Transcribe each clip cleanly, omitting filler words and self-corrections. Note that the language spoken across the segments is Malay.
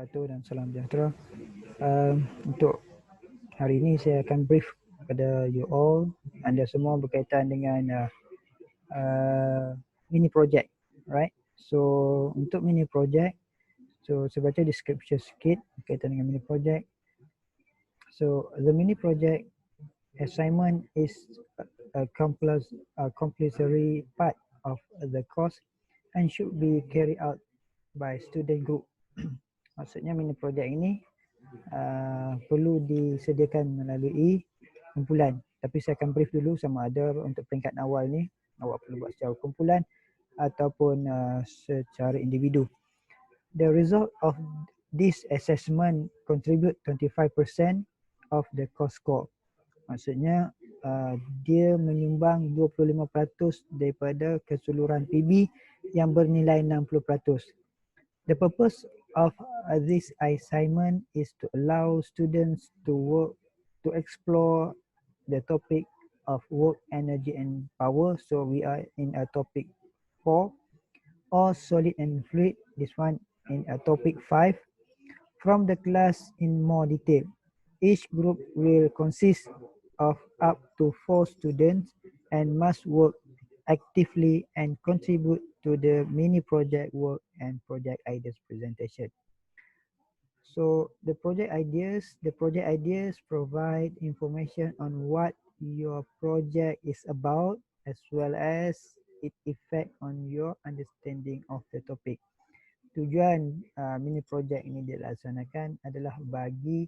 wabarakatuh dan salam sejahtera. Untuk hari ini saya akan brief kepada you all, anda semua berkaitan dengan mini project, right? So untuk mini project, so saya baca description sikit berkaitan dengan mini project. So the mini project assignment is a compulsory part of the course and should be carried out by student group. Maksudnya mini project ini perlu disediakan melalui kumpulan. Tapi saya akan brief dulu sama ada untuk peringkat awal ni awak perlu buat secara kumpulan ataupun secara individu. The result of this assessment contribute 25% of the course score. Maksudnya dia menyumbang 25% daripada keseluruhan PB yang bernilai 60%. The purpose of this assignment is to allow students to explore the topic of work, energy and power. So we are in a topic 4, or solid and fluid, this one in a topic 5. From the class in more detail. Each group will consist of up to 4 students and must work actively and contribute to the mini project work and project ideas presentation. So the project ideas provide information on what your project is about as well as its effect on your understanding of the topic. Tujuan mini project ini dilaksanakan adalah bagi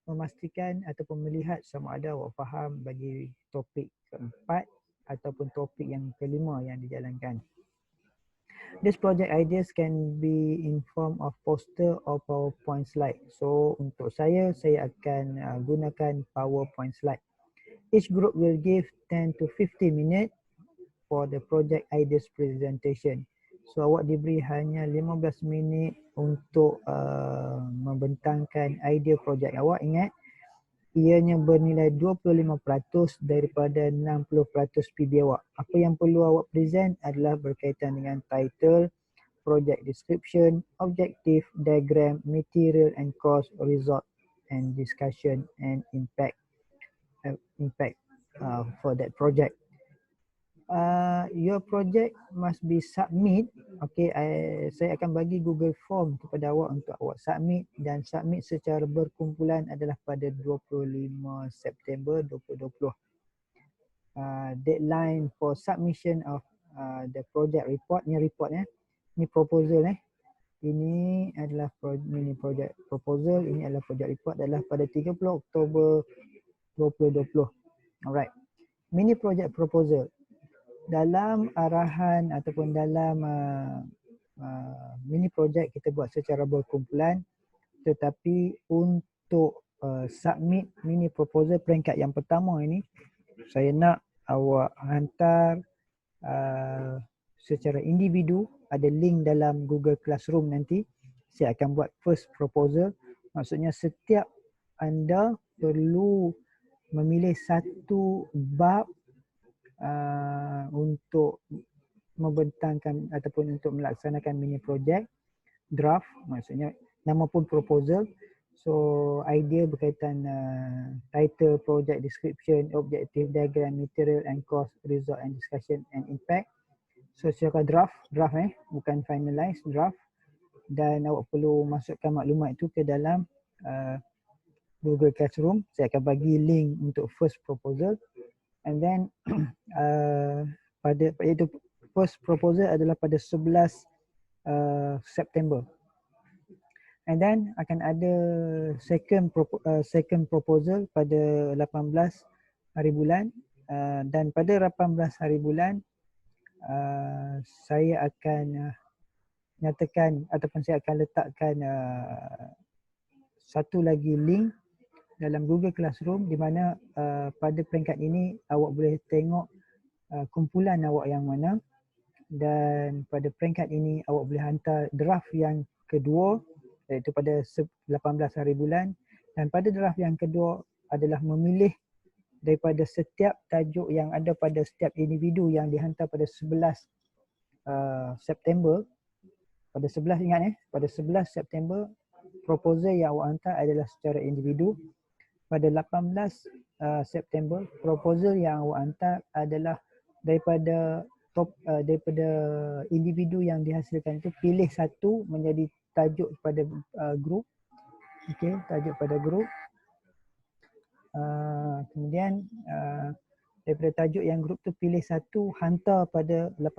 memastikan ataupun melihat sama ada awak faham bagi topik keempat ataupun topik yang kelima yang dijalankan. This project ideas can be in form of poster or PowerPoint slide. So untuk saya akan gunakan PowerPoint slide. Each group will give 10 to 15 minutes for the project ideas presentation. So awak diberi hanya 15 minit untuk membentangkan idea projek awak. Ingat, ianya bernilai 25% daripada 60% PB awak. Apa yang perlu awak present adalah berkaitan dengan title, project description, objective, diagram, material and cost, result and discussion and impact for that project. Your project must be submit. Okay, saya akan bagi Google Form kepada awak untuk awak submit, dan submit secara berkumpulan adalah pada 25 September 2020. Deadline for submission of the project report, ni report ni proposal ini adalah mini project proposal, ini adalah project report adalah pada 30 Oktober 2020. Alright. Mini project proposal. Dalam arahan ataupun dalam mini project kita buat secara berkumpulan, tetapi untuk submit mini proposal peringkat yang pertama ini, saya nak awak hantar secara individu. Ada link dalam Google Classroom nanti. Saya akan buat first proposal. Maksudnya setiap anda perlu memilih satu bab untuk membentangkan ataupun untuk melaksanakan mini project draft, maksudnya nama pun proposal. So idea berkaitan title, project description, objective, diagram, material and cost, result and discussion and impact. So secara draft bukan finalize, draft. Dan awak perlu masukkan maklumat itu ke dalam Google Classroom. Saya akan bagi link untuk first proposal. And then iaitu first proposal adalah pada 11 September. And then akan ada second proposal pada 18 hari bulan, dan pada 18 hari bulan saya akan nyatakan ataupun saya akan letakkan satu lagi link dalam Google Classroom, di mana pada peringkat ini awak boleh tengok kumpulan awak yang mana, dan pada peringkat ini awak boleh hantar draft yang kedua iaitu pada 18 hari bulan, dan pada draft yang kedua adalah memilih daripada setiap tajuk yang ada pada setiap individu yang dihantar pada 11 September. pada 11 ingat pada 11 September proposal yang awak hantar adalah secara individu. Pada 18 September proposal yang awak hantar adalah daripada daripada individu yang dihasilkan itu, pilih satu menjadi tajuk pada grup. Okey, tajuk pada grup. Kemudian daripada tajuk yang grup tu pilih satu, hantar pada 18,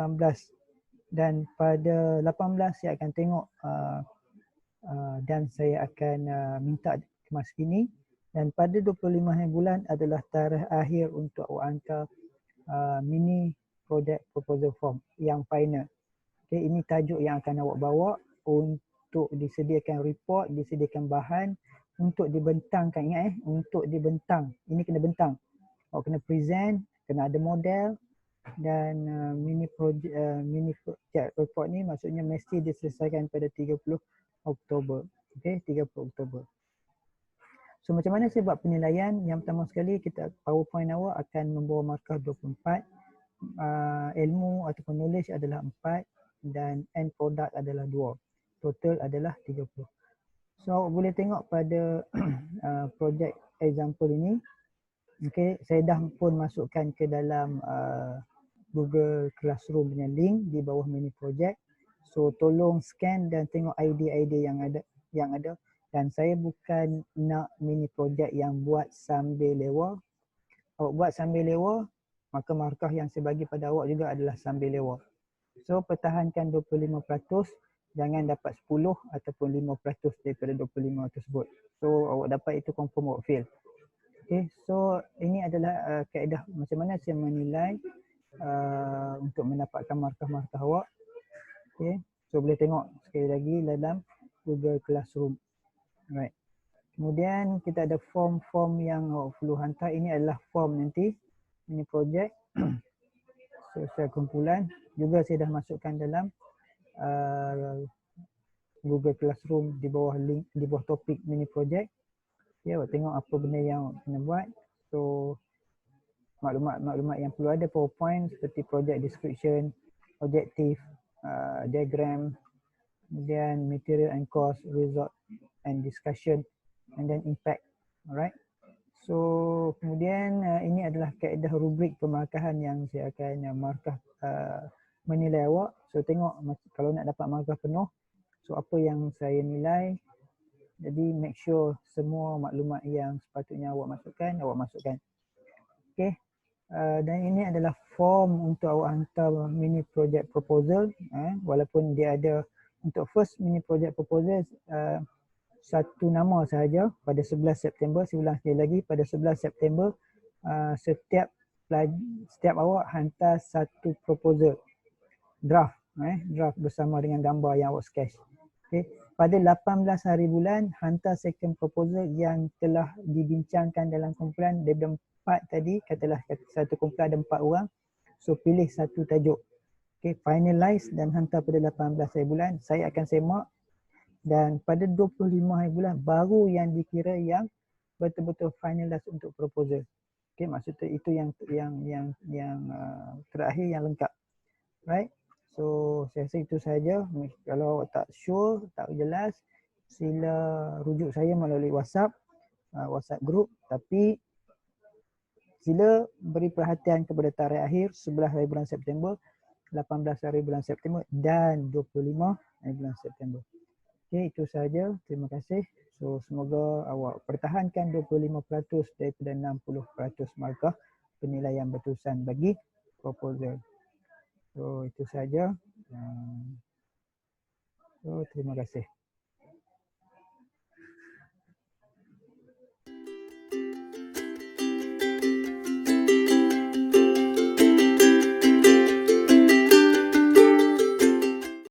dan pada 18 saya akan tengok dan saya akan minta kemas kini, dan pada 25 hari bulan adalah tarikh akhir untuk awak hantar mini project proposal form yang final. Okay, ini tajuk yang akan awak bawa untuk disediakan report, disediakan bahan untuk dibentangkan. Ingat untuk dibentang. Ini kena bentang. Awak kena present, kena ada model, dan mini project report ni maksudnya mesti diselesaikan pada 30 Oktober. Okay, 30 Oktober. So macam mana saya buat penilaian? Yang pertama sekali, kita PowerPoint awak akan membawa markah 24. Ilmu ataupun knowledge adalah 4 dan end product adalah 2. Total adalah 30. So awak boleh tengok pada project example ini. Okay, saya dah pun masukkan ke dalam Google Classroom punya link di bawah mini project. So tolong scan dan tengok idea-idea yang ada. Dan saya bukan nak mini project yang buat sambil lewa. Awak buat sambil lewa, maka markah yang saya bagi pada awak juga adalah sambil lewa. So pertahankan 25%, jangan dapat 10 ataupun 5% daripada 25 tersebut. So awak dapat itu confirm awak fail. Okay, so ini adalah kaedah macam mana saya menilai untuk mendapatkan markah-markah awak. Okay, so boleh tengok sekali lagi dalam Google Classroom. Right. Kemudian kita ada form-form yang awak perlu hantar. Ini adalah form nanti. Ini project. So saya kumpulan. Juga saya dah masukkan dalam Google Classroom di bawah link, di bawah topik mini project. Ya, awak tengok apa benda yang awak kena buat. So maklumat yang perlu ada PowerPoint seperti project description, objective, diagram, kemudian material and cost, result and discussion, and then impact. Alright. So kemudian ini adalah kaedah rubrik pemarkahan yang saya akan markah menilai awak. So tengok kalau nak dapat markah penuh, so apa yang saya nilai. Jadi make sure semua maklumat yang sepatutnya awak masukkan. Okay. Dan ini adalah form untuk awak hantar mini project proposal. Walaupun dia ada untuk first mini project proposal satu nama sahaja pada 11 September. Saya ulang sekali lagi, pada 11 September setiap awak hantar satu proposal draft, draft bersama dengan gambar yang awak sketch. Okay. Pada 18 hari bulan hantar second proposal yang telah dibincangkan dalam kumpulan. Daripada 4 tadi, katalah satu kumpulan ada 4 orang. So pilih satu tajuk. Okay, finalize dan hantar pada 18 hari bulan. Saya akan semak. Dan pada 25 hari bulan baru yang dikira yang betul-betul finalize untuk proposal. Okay, maksudnya itu yang terakhir yang lengkap. Right? So saya rasa itu sahaja. Kalau tak sure, tak jelas, sila rujuk saya melalui WhatsApp group. Tapi sila beri perhatian kepada tarikh akhir 11 hari bulan September, 18 hari bulan September dan 25 hari bulan September. Okay, itu sahaja. Terima kasih. So semoga awak pertahankan 25% daripada 60% markah penilaian berterusan bagi proposal. So itu sahaja. So terima kasih.